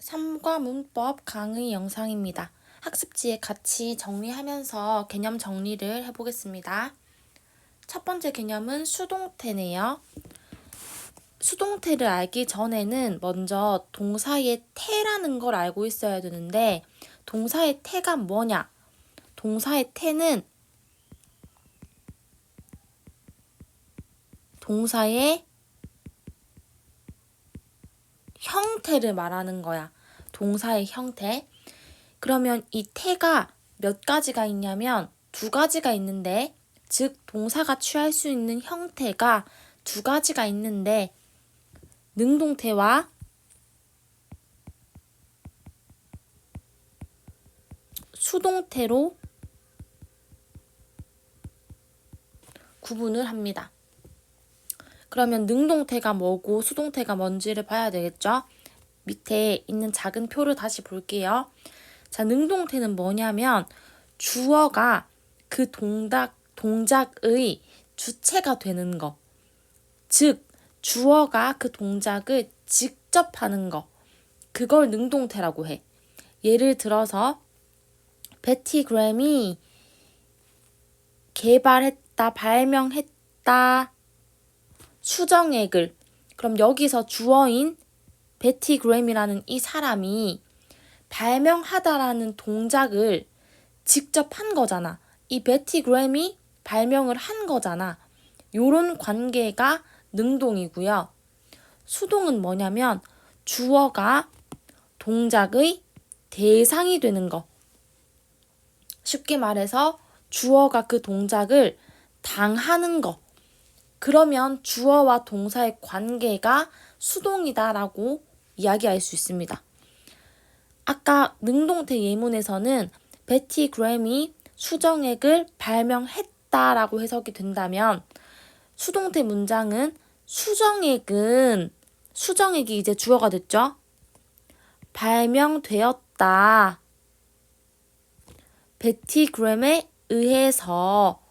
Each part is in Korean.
3과 문법 강의 영상입니다. 학습지에 같이 정리하면서 개념 정리를 해보겠습니다. 첫 번째 개념은 수동태네요. 수동태를 알기 전에는 먼저 동사의 태라는 걸 알고 있어야 되는데, 동사의 태가 뭐냐? 동사의 태는 동사의 형태를 말하는 거야. 동사의 형태. 그러면 이 태가 몇 가지가 있냐면 두 가지가 있는데, 즉 동사가 취할 수 있는 형태가 두 가지가 있는데, 능동태와 수동태로 구분을 합니다. 그러면 능동태가 뭐고 수동태가 뭔지를 봐야 되겠죠? 밑에 있는 작은 표를 다시 볼게요. 자, 능동태는 뭐냐면 주어가 그 동작의 주체가 되는 거. 즉, 주어가 그 동작을 직접 하는 거. 그걸 능동태라고 해. 예를 들어서 베티 그램이 개발했다, 발명했다, 수정액을. 그럼 여기서 주어인 베티 그램이라는 이 사람이 발명하다라는 동작을 직접 한 거잖아. 이 베티 그램이 발명을 한 거잖아. 요런 관계가 능동이고요. 수동은 뭐냐면 주어가 동작의 대상이 되는 거. 쉽게 말해서 주어가 그 동작을 당하는 거. 그러면 주어와 동사의 관계가 수동이다라고 이야기할 수 있습니다. 아까 능동태 예문에서는 베티 그램이 수정액을 발명했다라고 해석이 된다면, 수동태 문장은 수정액이 이제 주어가 됐죠? 발명되었다. 베티 그램에 의해서,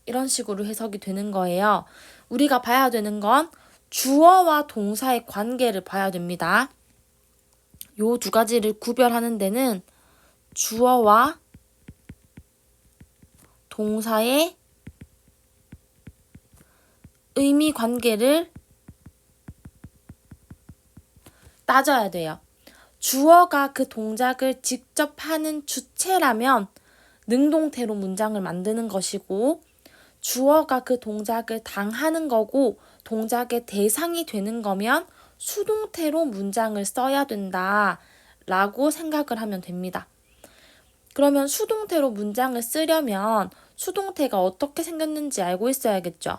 이런 식으로 해석이 되는 거예요. 우리가 봐야 되는 건 주어와 동사의 관계를 봐야 됩니다. 요 두 가지를 구별하는 데는 주어와 동사의 의미 관계를 따져야 돼요. 주어가 그 동작을 직접 하는 주체라면 능동태로 문장을 만드는 것이고, 주어가 그 동작을 당하는 거고 동작의 대상이 되는 거면 수동태로 문장을 써야 된다라고 생각을 하면 됩니다. 그러면 수동태로 문장을 쓰려면 수동태가 어떻게 생겼는지 알고 있어야겠죠.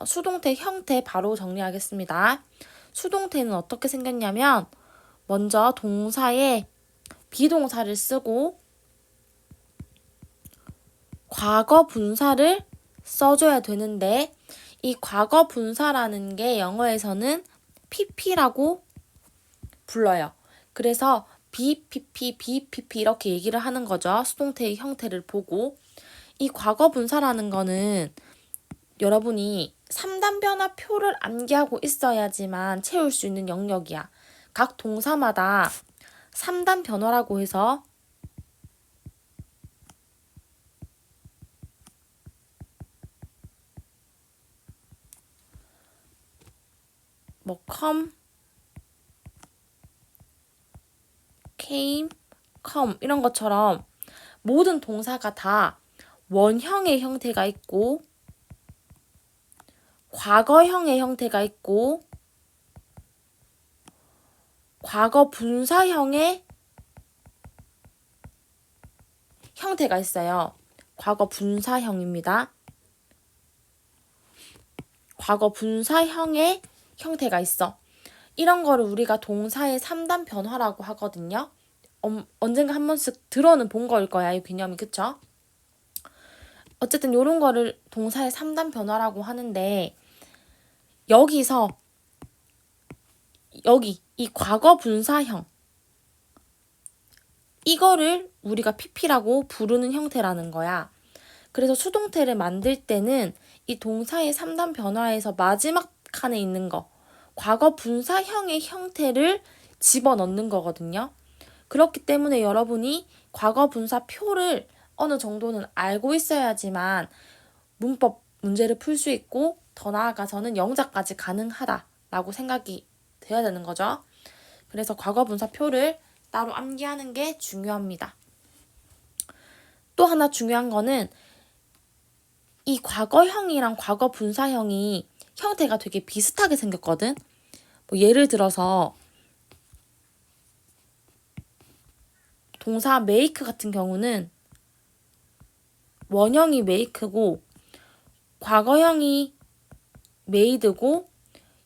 수동태 형태 바로 정리하겠습니다. 수동태는 어떻게 생겼냐면, 먼저 동사에 비동사를 쓰고 과거 분사를 써줘야 되는데, 이 과거 분사라는 게 영어에서는 pp라고 불러요. 그래서 BPP 이렇게 얘기를 하는 거죠. 수동태의 형태를 보고. 이 과거 분사라는 거는 여러분이 3단 변화표를 암기하고 있어야지만 채울 수 있는 영역이야. 각 동사마다 3단 변화라고 해서 come, came, come 이런 것처럼 모든 동사가 다 원형의 형태가 있고 과거형의 형태가 있고 과거 분사형의 형태가 있어요. 과거 분사형입니다. 과거 분사형의 형태가 있어. 이런 거를 우리가 동사의 3단 변화라고 하거든요. 언젠가 한 번씩 들어는 본 거일 거야, 이 개념이. 그쵸? 어쨌든 이런 거를 동사의 3단 변화라고 하는데, 여기서 이 과거 분사형, 이거를 우리가 pp라고 부르는 형태라는 거야. 그래서 수동태를 만들 때는 이 동사의 3단 변화에서 마지막 칸에 있는 거, 과거 분사형의 형태를 집어넣는 거거든요. 그렇기 때문에 여러분이 과거 분사표를 어느 정도는 알고 있어야지만 문법 문제를 풀 수 있고 더 나아가서는 영작까지 가능하다라고 생각이 돼야 되는 거죠. 그래서 과거 분사표를 따로 암기하는 게 중요합니다. 또 하나 중요한 거는 이 과거형이랑 과거 분사형이 형태가 되게 비슷하게 생겼거든. 뭐 예를 들어서 동사 make 같은 경우는 원형이 make고 과거형이 made고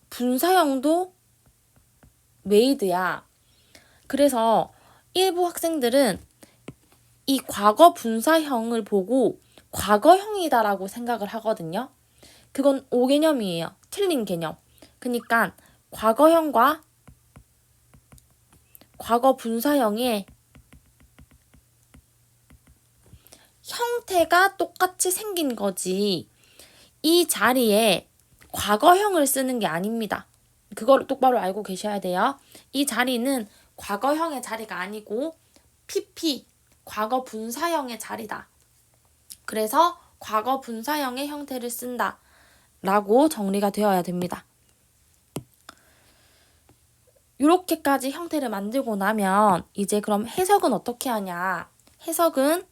분사형도 made야. 그래서 일부 학생들은 이 과거 분사형을 보고 과거형이다라고 생각을 하거든요. 그건 오개념이에요. 틀린 개념. 그러니까 과거형과 과거 분사형의 형태가 똑같이 생긴 거지 이 자리에 과거형을 쓰는 게 아닙니다. 그거를 똑바로 알고 계셔야 돼요. 이 자리는 과거형의 자리가 아니고 PP, 과거 분사형의 자리다. 그래서 과거 분사형의 형태를 쓴다 라고 정리가 되어야 됩니다. 이렇게까지 형태를 만들고 나면 이제 그럼 해석은 어떻게 하냐? 해석은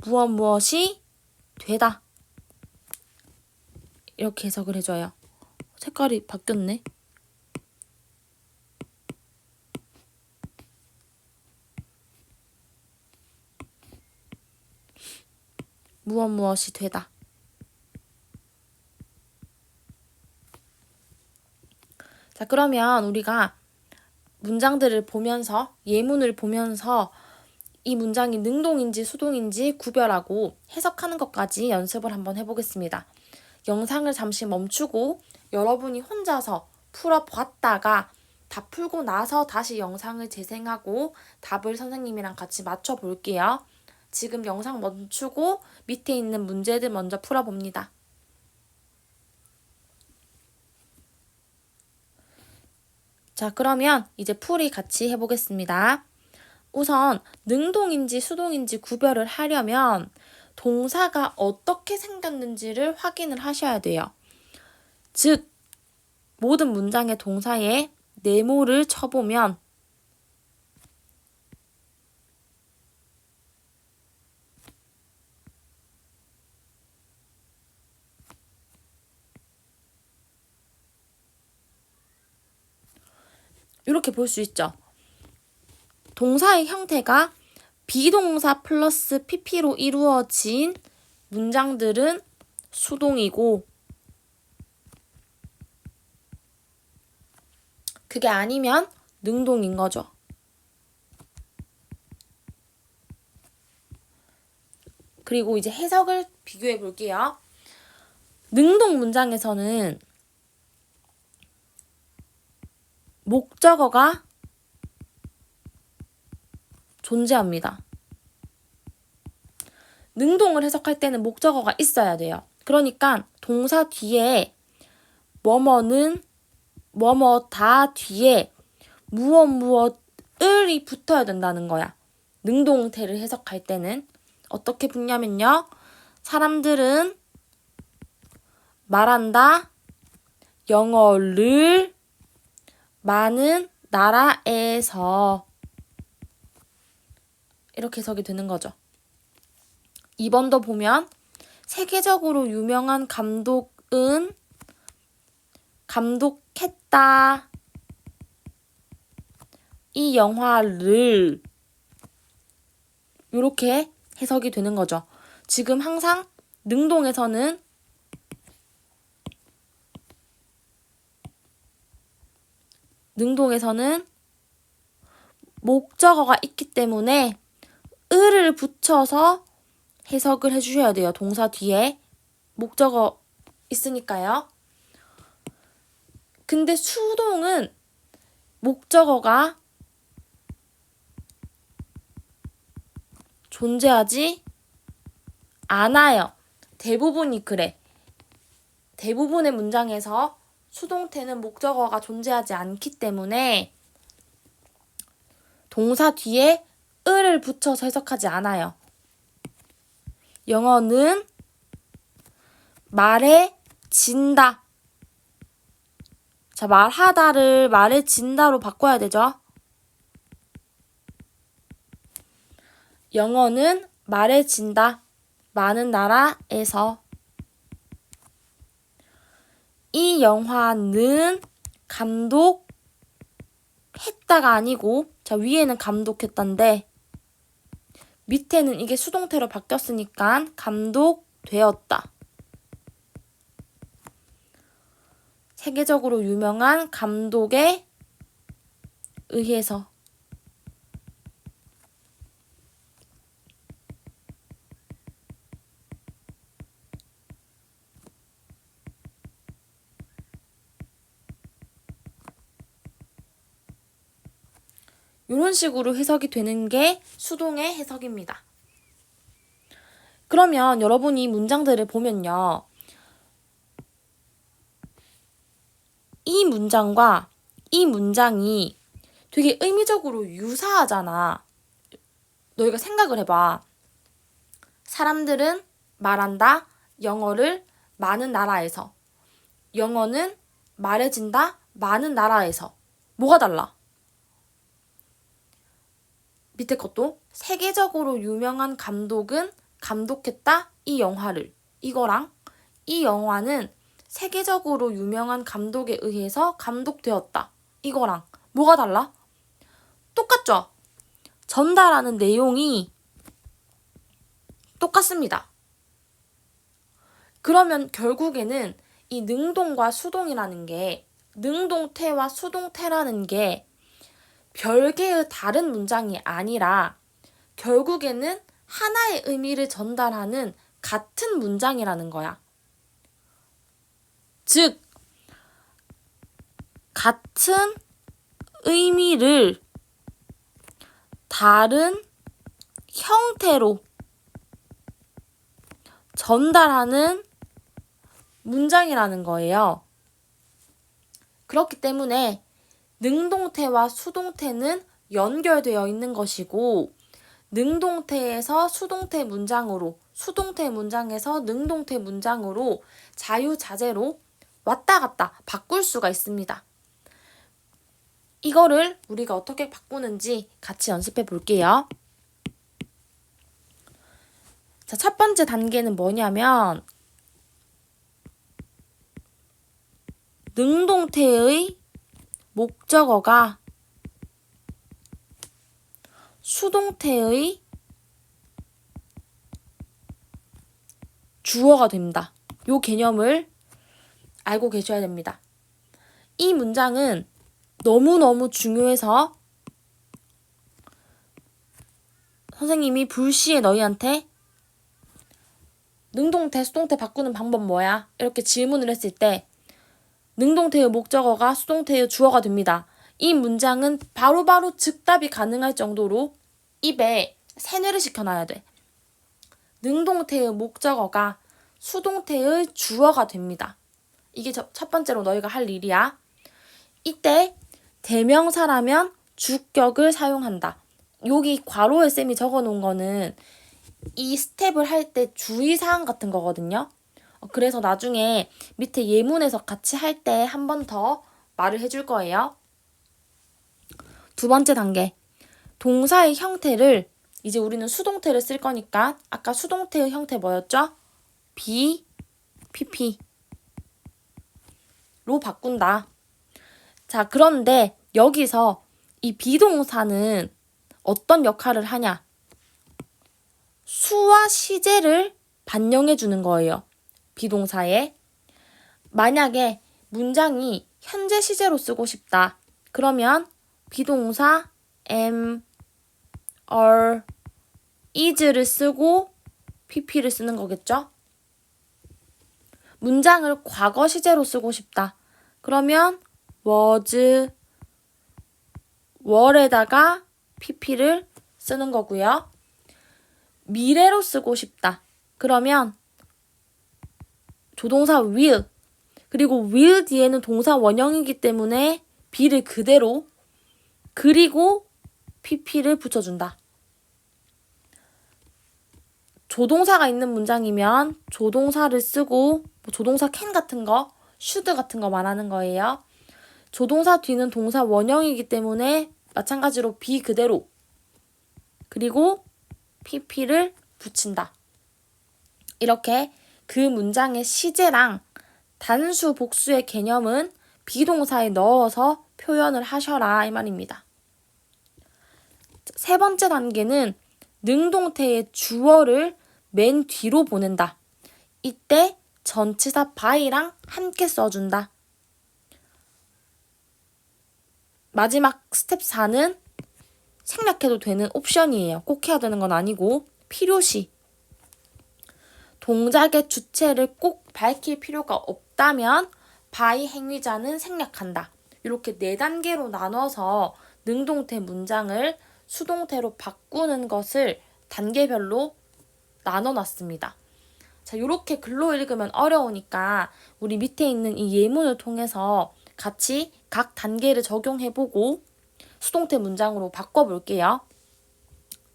무엇이 되다. 이렇게 해석을 해줘요. 색깔이 바뀌었네. 무엇이 되다. 자, 그러면 우리가 문장들을 보면서, 예문을 보면서 이 문장이 능동인지 수동인지 구별하고 해석하는 것까지 연습을 한번 해보겠습니다. 영상을 잠시 멈추고 여러분이 혼자서 풀어봤다가 다 풀고 나서 다시 영상을 재생하고 답을 선생님이랑 같이 맞춰볼게요. 지금 영상 멈추고 밑에 있는 문제들 먼저 풀어봅니다. 자, 그러면 이제 풀이 같이 해보겠습니다. 우선 능동인지 수동인지 구별을 하려면 동사가 어떻게 생겼는지를 확인을 하셔야 돼요. 즉, 모든 문장의 동사에 네모를 쳐보면 이렇게 볼 수 있죠. 동사의 형태가 비동사 플러스 pp로 이루어진 문장들은 수동이고 그게 아니면 능동인 거죠. 그리고 이제 해석을 비교해 볼게요. 능동 문장에서는 목적어가 존재합니다. 능동을 해석할 때는 목적어가 있어야 돼요. 그러니까 동사 뒤에 뭐뭐는 뭐뭐다 뒤에 무엇을이 붙어야 된다는 거야. 능동태를 해석할 때는 어떻게 붙냐면요. 사람들은 말한다. 영어를 많은 나라에서 이렇게 해석이 되는 거죠. 2번도 보면 세계적으로 유명한 감독은 감독했다. 이 영화를 이렇게 해석이 되는 거죠. 지금 항상 능동에서는 목적어가 있기 때문에 을을 붙여서 해석을 해주셔야 돼요. 동사 뒤에 목적어 있으니까요. 근데 수동은 목적어가 존재하지 않아요. 대부분이 그래. 대부분의 문장에서 수동태는 목적어가 존재하지 않기 때문에 동사 뒤에 을을 붙여서 해석하지 않아요. 영어는 말해진다. 자, 말하다를 말해진다로 바꿔야 되죠. 영어는 말해진다. 많은 나라에서. 이 영화는 감독했다가 아니고, 자, 위에는 감독했단데 밑에는 이게 수동태로 바뀌었으니까 감독되었다. 세계적으로 유명한 감독에 의해서. 이런 식으로 해석이 되는 게 수동의 해석입니다. 그러면 여러분이 문장들을 보면요. 이 문장과 이 문장이 되게 의미적으로 유사하잖아. 너희가 생각을 해봐. 사람들은 말한다. 영어를 많은 나라에서. 영어는 말해진다. 많은 나라에서. 뭐가 달라? 밑에 것도 세계적으로 유명한 감독은 감독했다. 이 영화를. 이거랑 이 영화는 세계적으로 유명한 감독에 의해서 감독되었다. 이거랑 뭐가 달라? 똑같죠? 전달하는 내용이 똑같습니다. 그러면 결국에는 이 능동과 수동이라는 게, 능동태와 수동태라는 게 별개의 다른 문장이 아니라 결국에는 하나의 의미를 전달하는 같은 문장이라는 거야. 즉, 같은 의미를 다른 형태로 전달하는 문장이라는 거예요. 그렇기 때문에 능동태와 수동태는 연결되어 있는 것이고, 능동태에서 수동태 문장으로, 수동태 문장에서 능동태 문장으로 자유자재로 왔다 갔다 바꿀 수가 있습니다. 이거를 우리가 어떻게 바꾸는지 같이 연습해 볼게요. 자, 첫 번째 단계는 뭐냐면 능동태의 목적어가 수동태의 주어가 됩니다. 이 개념을 알고 계셔야 됩니다. 이 문장은 너무너무 중요해서 선생님이 불시에 너희한테 능동태, 수동태 바꾸는 방법 뭐야? 이렇게 질문을 했을 때 능동태의 목적어가 수동태의 주어가 됩니다. 이 문장은 바로바로 즉답이 가능할 정도로 입에 세뇌를 시켜놔야 돼. 능동태의 목적어가 수동태의 주어가 됩니다. 이게 첫 번째로 너희가 할 일이야. 이때 대명사라면 주격을 사용한다. 여기 괄호에 쌤이 적어놓은 거는 이 스텝을 할 때 주의사항 같은 거거든요. 그래서 나중에 밑에 예문에서 같이 할 때 한 번 더 말을 해줄 거예요. 두 번째 단계. 동사의 형태를 이제 우리는 수동태를 쓸 거니까 아까 수동태의 형태 뭐였죠? be, pp 로 바꾼다. 자, 그런데 여기서 이 비동사는 어떤 역할을 하냐? 수와 시제를 반영해 주는 거예요. 비동사에. 만약에 문장이 현재 시제로 쓰고 싶다. 그러면 비동사 am, are, is를 쓰고 pp를 쓰는 거겠죠? 문장을 과거 시제로 쓰고 싶다. 그러면 was, were에다가 pp를 쓰는 거고요. 미래로 쓰고 싶다. 그러면 조동사 will, 그리고 will 뒤에는 동사 원형이기 때문에 be를 그대로, 그리고 pp를 붙여준다. 조동사가 있는 문장이면 조동사를 쓰고 뭐 조동사 can 같은 거, should 같은 거 말하는 거예요. 조동사 뒤는 동사 원형이기 때문에 마찬가지로 be 그대로 그리고 pp를 붙인다. 이렇게 그 문장의 시제랑 단수, 복수의 개념은 비동사에 넣어서 표현을 하셔라 이 말입니다. 세 번째 단계는 능동태의 주어를 맨 뒤로 보낸다. 이때 전치사 by랑 함께 써준다. 마지막 스텝 4는 생략해도 되는 옵션이에요. 꼭 해야 되는 건 아니고 필요시. 동작의 주체를 꼭 밝힐 필요가 없다면 by 행위자는 생략한다. 이렇게 4단계로 나눠서 능동태 문장을 수동태로 바꾸는 것을 단계별로 나눠놨습니다. 자, 이렇게 글로 읽으면 어려우니까 우리 밑에 있는 이 예문을 통해서 같이 각 단계를 적용해보고 수동태 문장으로 바꿔볼게요.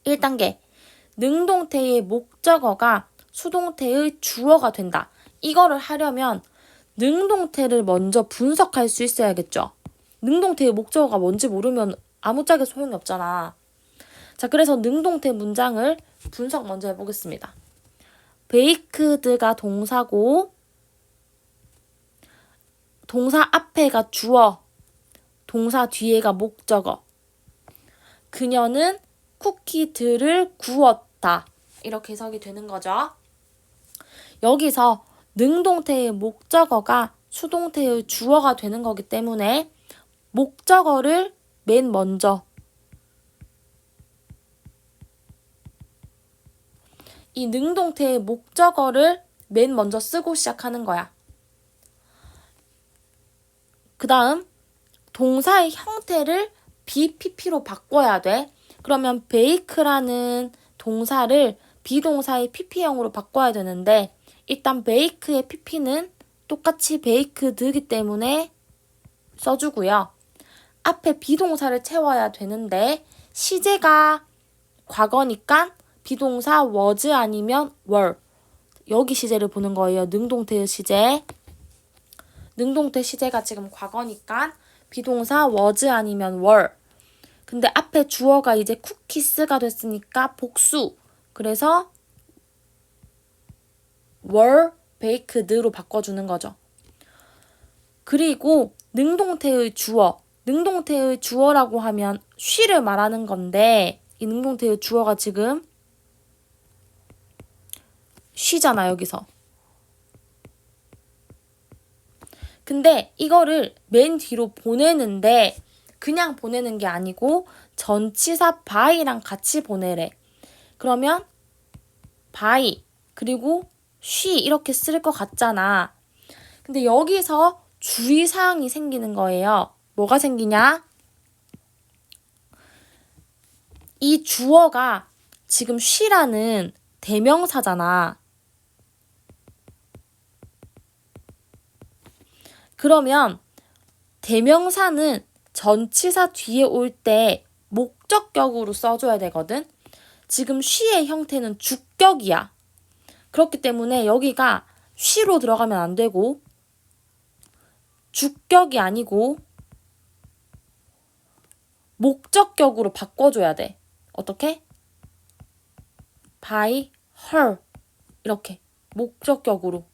1단계, 능동태의 목적어가 수동태의 주어가 된다. 이거를 하려면 능동태를 먼저 분석할 수 있어야겠죠. 능동태의 목적어가 뭔지 모르면 아무짝에 소용이 없잖아. 자, 그래서 능동태 문장을 분석 먼저 해보겠습니다. baked가 동사고 동사 앞에가 주어, 동사 뒤에가 목적어. 그녀는 쿠키들을 구웠다. 이렇게 해석이 되는 거죠. 여기서 능동태의 목적어가 수동태의 주어가 되는 거기 때문에 목적어를 맨 먼저 이 능동태의 목적어를 맨 먼저 쓰고 시작하는 거야. 그 다음 동사의 형태를 BPP로 바꿔야 돼. 그러면 bake라는 동사를 비동사의 PP형으로 바꿔야 되는데 일단 bake의 PP는 똑같이 baked이기 때문에 써주고요. 앞에 비동사를 채워야 되는데 시제가 과거니까 비동사 was 아니면 were. 여기 시제를 보는 거예요. 능동태의 시제. 능동태 시제가 지금 과거니까 비동사 was 아니면 were. 근데 앞에 주어가 이제 cookies가 됐으니까 복수. 그래서 were baked로 바꿔주는 거죠. 그리고 능동태의 주어. 능동태의 주어라고 하면 she를 말하는 건데 이 능동태의 주어가 지금 she잖아 여기서. 근데 이거를 맨 뒤로 보내는데 그냥 보내는 게 아니고 전치사 by랑 같이 보내래. 그러면 by 그리고 she 이렇게 쓸 것 같잖아. 근데 여기서 주의사항이 생기는 거예요. 뭐가 생기냐? 이 주어가 지금 she라는 대명사잖아. 그러면 대명사는 전치사 뒤에 올 때 목적격으로 써줘야 되거든. 지금 she의 형태는 주격이야. 그렇기 때문에 여기가 she로 들어가면 안 되고 주격이 아니고 목적격으로 바꿔줘야 돼. 어떻게? by her 이렇게 목적격으로.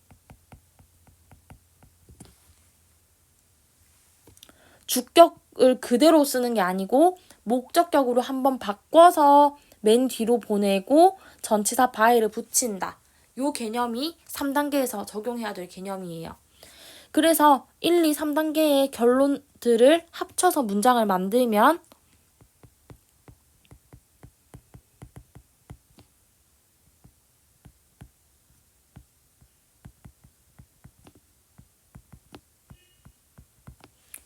주격을 그대로 쓰는 게 아니고 목적격으로 한번 바꿔서 맨 뒤로 보내고 전치사 by를 붙인다. 요 개념이 3단계에서 적용해야 될 개념이에요. 그래서 1, 2, 3단계의 결론들을 합쳐서 문장을 만들면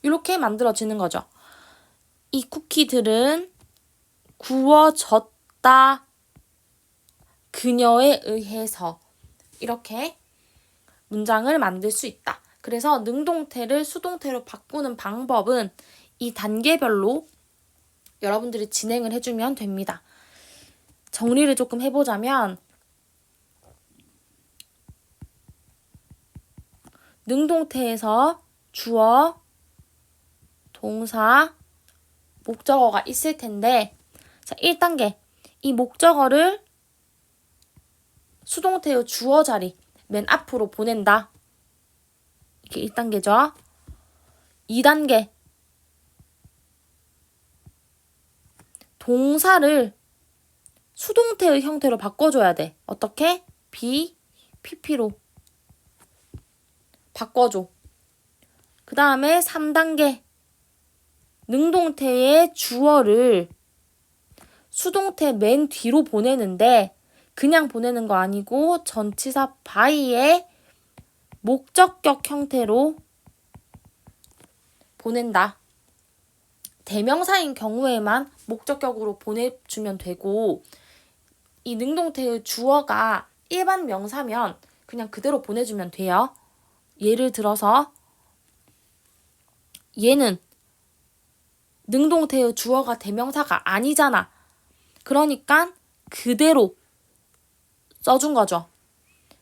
이렇게 만들어지는 거죠. 이 쿠키들은 구워졌다. 그녀에 의해서 이렇게 문장을 만들 수 있다. 그래서 능동태를 수동태로 바꾸는 방법은 이 단계별로 여러분들이 진행을 해주면 됩니다. 정리를 조금 해보자면 능동태에서 주어, 동사, 목적어가 있을 텐데 자, 1단계 이 목적어를 수동태의 주어 자리 맨 앞으로 보낸다. 이게 1단계죠. 2단계 동사를 수동태의 형태로 바꿔줘야 돼. 어떻게? be, pp로 바꿔줘. 그 다음에 3단계 능동태의 주어를 수동태 맨 뒤로 보내는데 그냥 보내는 거 아니고 전치사 by의 목적격 형태로 보낸다. 대명사인 경우에만 목적격으로 보내주면 되고 이 능동태의 주어가 일반 명사면 그냥 그대로 보내주면 돼요. 예를 들어서 얘는 능동태의 주어가 대명사가 아니잖아. 그러니까 그대로 써준 거죠.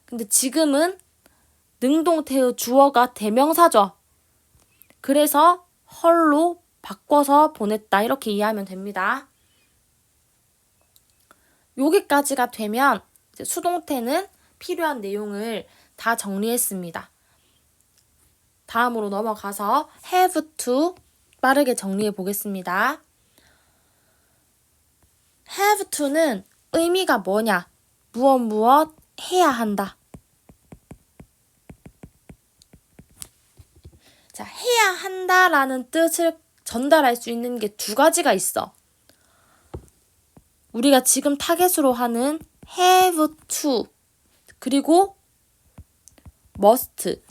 근데 지금은 능동태의 주어가 대명사죠. 그래서 헐로 바꿔서 보냈다. 이렇게 이해하면 됩니다. 여기까지가 되면 이제 수동태는 필요한 내용을 다 정리했습니다. 다음으로 넘어가서 have to 빠르게 정리해 보겠습니다. have to는 의미가 뭐냐? 무엇 해야 한다. 자, 해야 한다라는 뜻을 전달할 수 있는 게 두 가지가 있어. 우리가 지금 타겟으로 하는 have to 그리고 must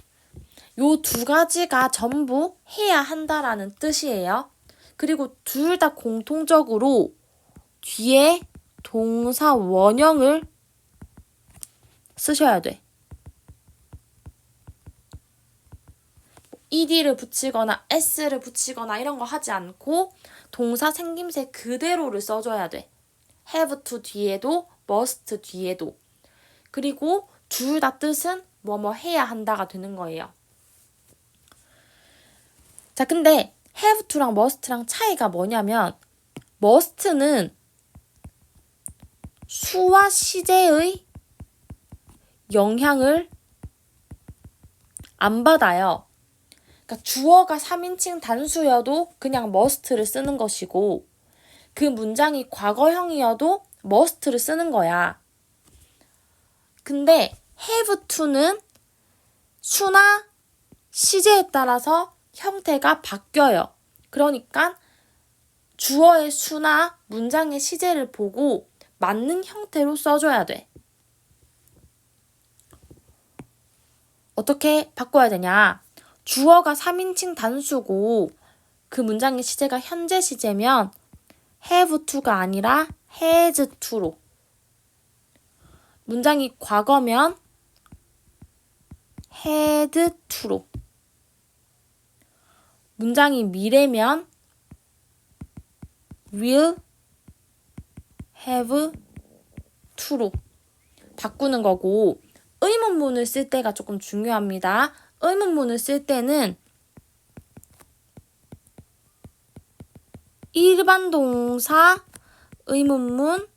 요 두 가지가 전부 해야 한다라는 뜻이에요. 그리고 둘 다 공통적으로 뒤에 동사 원형을 쓰셔야 돼. ed를 붙이거나 s를 붙이거나 이런 거 하지 않고 동사 생김새 그대로를 써줘야 돼. have to 뒤에도 must 뒤에도. 그리고 둘 다 뜻은 뭐뭐 해야 한다가 되는 거예요. 자, 근데 have to랑 must랑 차이가 뭐냐면 must는 수와 시제의 영향을 안 받아요. 그러니까 주어가 3인칭 단수여도 그냥 must를 쓰는 것이고 그 문장이 과거형이어도 must를 쓰는 거야. 근데 have to는 수나 시제에 따라서 형태가 바뀌어요. 그러니까 주어의 수나 문장의 시제를 보고 맞는 형태로 써줘야 돼. 어떻게 바꿔야 되냐? 주어가 3인칭 단수고 그 문장의 시제가 현재 시제면 have to가 아니라 has to로. 문장이 과거면 had to로. 문장이 미래면 will have to로 바꾸는 거고 의문문을 쓸 때가 조금 중요합니다. 의문문을 쓸 때는 일반 동사 의문문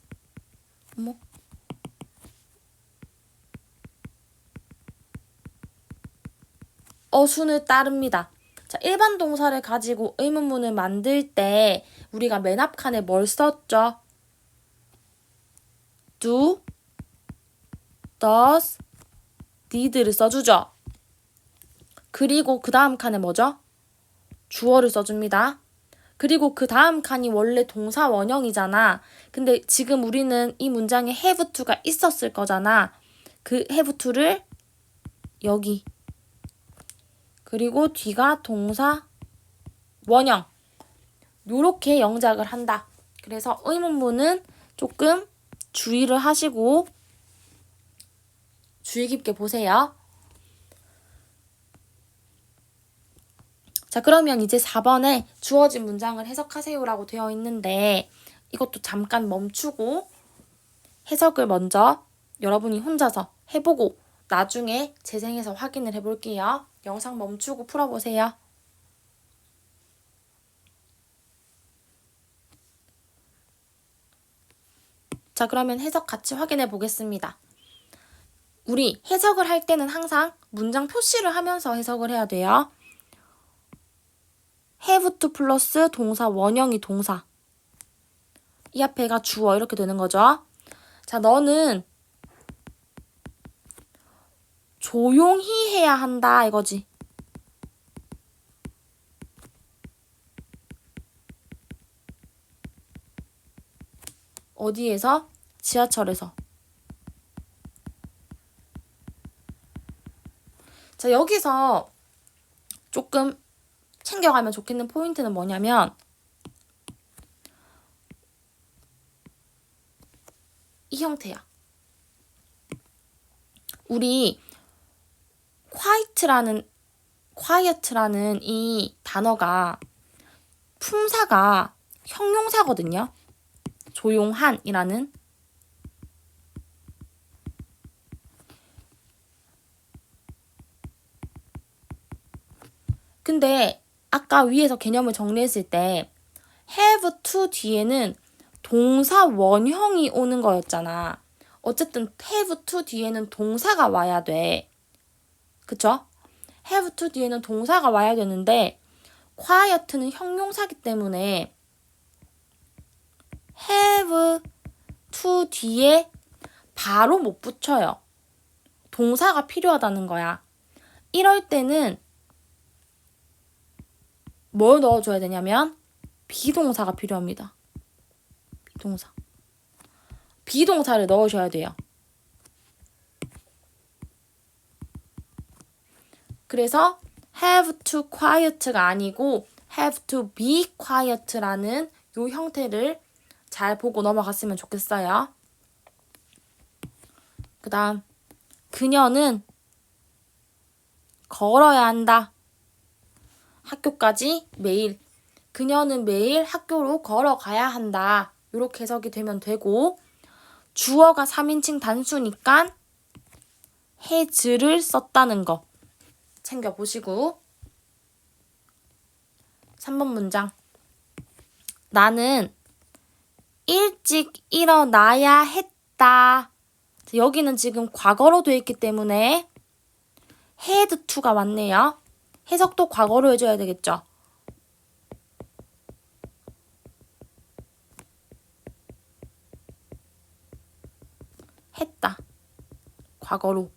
어순을 따릅니다. 자, 일반 동사를 가지고 의문문을 만들 때 우리가 맨 앞칸에 뭘 썼죠? do, does, did를 써주죠. 그리고 그 다음 칸에 뭐죠? 주어를 써줍니다. 그리고 그 다음 칸이 원래 동사 원형이잖아. 근데 지금 우리는 이 문장에 have to가 있었을 거잖아. 그 have to를 여기. 그리고 뒤가 동사 원형. 요렇게 영작을 한다. 그래서 의문문은 조금 주의를 하시고 주의 깊게 보세요. 자, 그러면 이제 4번에 주어진 문장을 해석하세요라고 되어 있는데 이것도 잠깐 멈추고 해석을 먼저 여러분이 혼자서 해보고 나중에 재생해서 확인을 해볼게요. 영상 멈추고 풀어보세요. 자, 그러면 해석 같이 확인해 보겠습니다. 우리 해석을 할 때는 항상 문장 표시를 하면서 해석을 해야 돼요. have to 플러스 동사 원형이 동사. 이 앞에가 주어 이렇게 되는 거죠. 자, 너는 조용히 해야 한다 이거지. 어디에서? 지하철에서. 자, 여기서 조금 챙겨가면 좋겠는 포인트는 뭐냐면 이 형태야. 우리 quiet라는 이 단어가 품사가 형용사거든요. 조용한이라는. 근데 아까 위에서 개념을 정리했을 때 have to 뒤에는 동사 원형이 오는 거였잖아. 어쨌든 have to 뒤에는 동사가 와야 돼. 그쵸? have to 뒤에는 동사가 와야 되는데 quiet는 형용사기 때문에 have to 뒤에 바로 못 붙여요. 동사가 필요하다는 거야. 이럴 때는 뭘 넣어줘야 되냐면 비동사가 필요합니다. 비동사를 넣으셔야 돼요. 그래서 have to quiet가 아니고 have to be quiet라는 요 형태를 잘 보고 넘어갔으면 좋겠어요. 그 다음 그녀는 걸어야 한다. 학교까지 매일. 그녀는 매일 학교로 걸어가야 한다. 이렇게 해석이 되면 되고 주어가 3인칭 단수니까 has를 썼다는 거 챙겨보시고 3번 문장. 나는 일찍 일어나야 했다. 여기는 지금 과거로 되어 있기 때문에 had to가 맞네요. 해석도 과거로 해줘야 되겠죠. 했다. 과거로.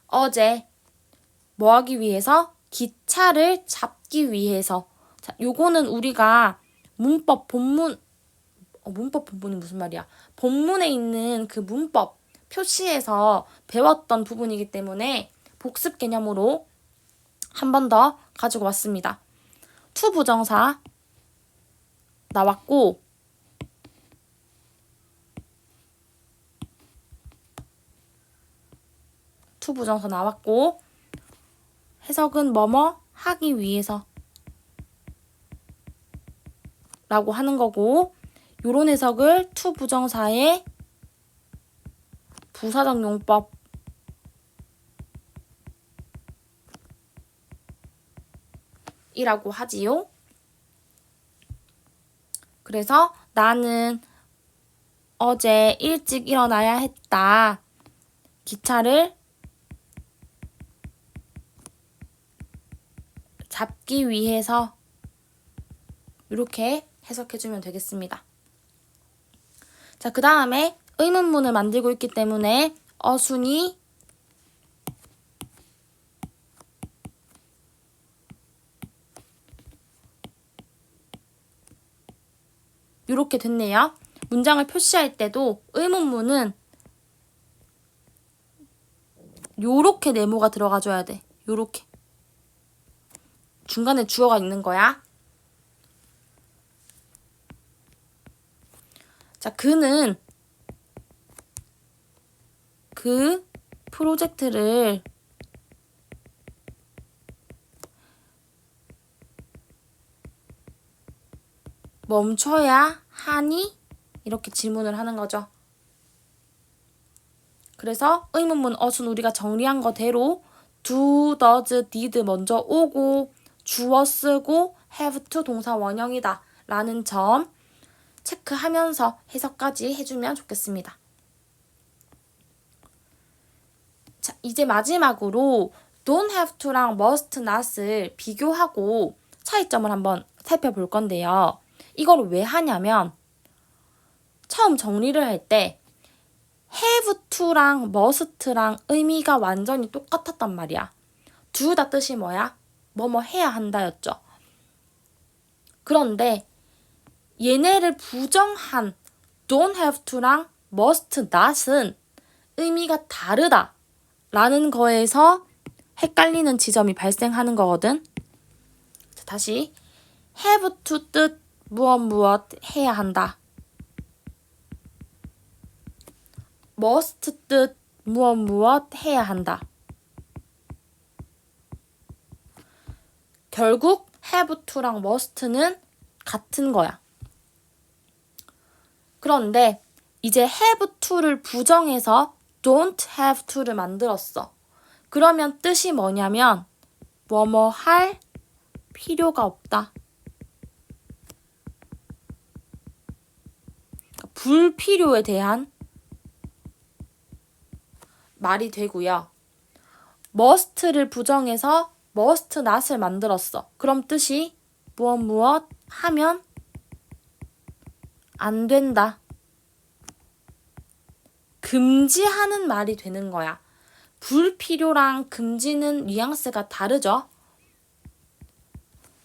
어제 뭐 하기 위해서? 기차를 잡기 위해서. 자, 요거는 우리가 문법 본문이 무슨 말이야? 본문에 있는 그 문법 표시에서 배웠던 부분이기 때문에 복습 개념으로 한 번 더 가지고 왔습니다. to 부정사 나왔고 to 부정사 나왔고 해석은 뭐뭐 하기 위해서 라고 하는 거고 요런 해석을 to 부정사의 부사적 용법 이라고 하지요. 그래서 나는 어제 일찍 일어나야 했다. 기차를 잡기 위해서 이렇게 해석해주면 되겠습니다. 자, 그 다음에 의문문을 만들고 있기 때문에 어순이 이렇게 됐네요. 문장을 표시할 때도 의문문은 요렇게 네모가 들어가줘야 돼. 요렇게. 중간에 주어가 있는 거야. 자, 그는 그 프로젝트를 멈춰야 하니? 이렇게 질문을 하는 거죠. 그래서 의문문 어순 우리가 정리한 거대로 do, does, did 먼저 오고 주어 쓰고 have to 동사 원형이다 라는 점 체크하면서 해석까지 해주면 좋겠습니다. 자, 이제 마지막으로 don't have to랑 must not을 비교하고 차이점을 한번 살펴볼 건데요. 이걸 왜 하냐면 처음 정리를 할 때 have to랑 must랑 의미가 완전히 똑같았단 말이야. 둘 다 뜻이 뭐야? 뭐뭐 해야 한다였죠. 그런데 얘네를 부정한 don't have to랑 must not은 의미가 다르다 라는 거에서 헷갈리는 지점이 발생하는 거거든. 자, 다시 have to 뜻 무엇 해야 한다. must 뜻 무엇 해야 한다. 결국 have to랑 must는 같은 거야. 그런데 이제 have to를 부정해서 don't have to를 만들었어. 그러면 뜻이 뭐냐면 뭐뭐 할 필요가 없다. 불필요에 대한 말이 되고요. must를 부정해서 must not을 만들었어. 그럼 뜻이 무엇 하면 안 된다. 금지하는 말이 되는 거야. 불필요랑 금지는 뉘앙스가 다르죠.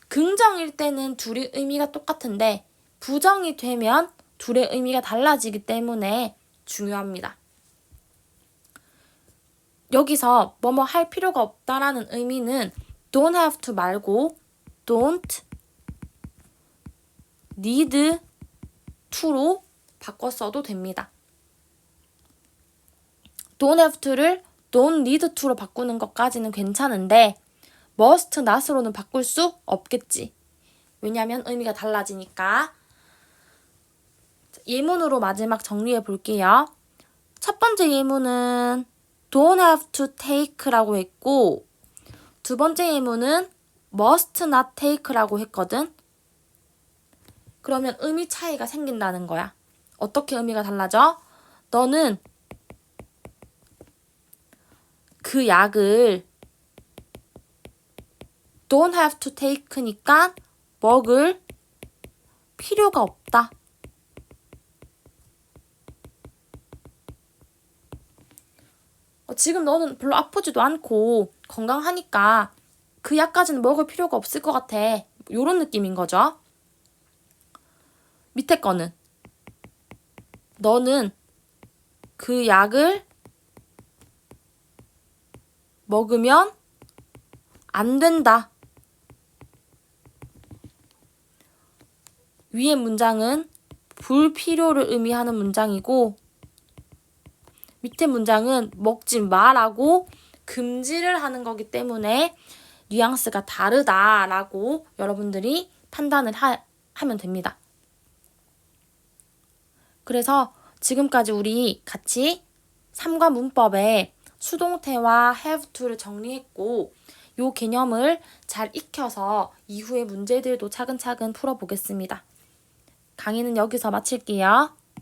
긍정일 때는 둘의 의미가 똑같은데 부정이 되면 둘의 의미가 달라지기 때문에 중요합니다. 여기서 뭐뭐 할 필요가 없다라는 의미는 don't have to 말고 don't need to로 바꿔 써도 됩니다. don't have to를 don't need to로 바꾸는 것까지는 괜찮은데 must not으로는 바꿀 수 없겠지. 왜냐면 의미가 달라지니까. 예문으로 마지막 정리해 볼게요. 첫 번째 예문은 don't have to take라고 했고 두 번째 예문은 must not take라고 했거든. 그러면 의미 차이가 생긴다는 거야. 어떻게 의미가 달라져? 너는 그 약을 don't have to take니까 먹을 필요가 없다. 지금 너는 별로 아프지도 않고 건강하니까 그 약까지는 먹을 필요가 없을 것 같아. 이런 느낌인 거죠. 밑에 거는 너는 그 약을 먹으면 안 된다. 위의 문장은 불필요를 의미하는 문장이고 밑에 문장은 먹지 마라고 금지를 하는 거기 때문에 뉘앙스가 다르다라고 여러분들이 판단을 하면 됩니다. 그래서 지금까지 우리 같이 3과 문법의 수동태와 have to를 정리했고 이 개념을 잘 익혀서 이후의 문제들도 차근차근 풀어보겠습니다. 강의는 여기서 마칠게요.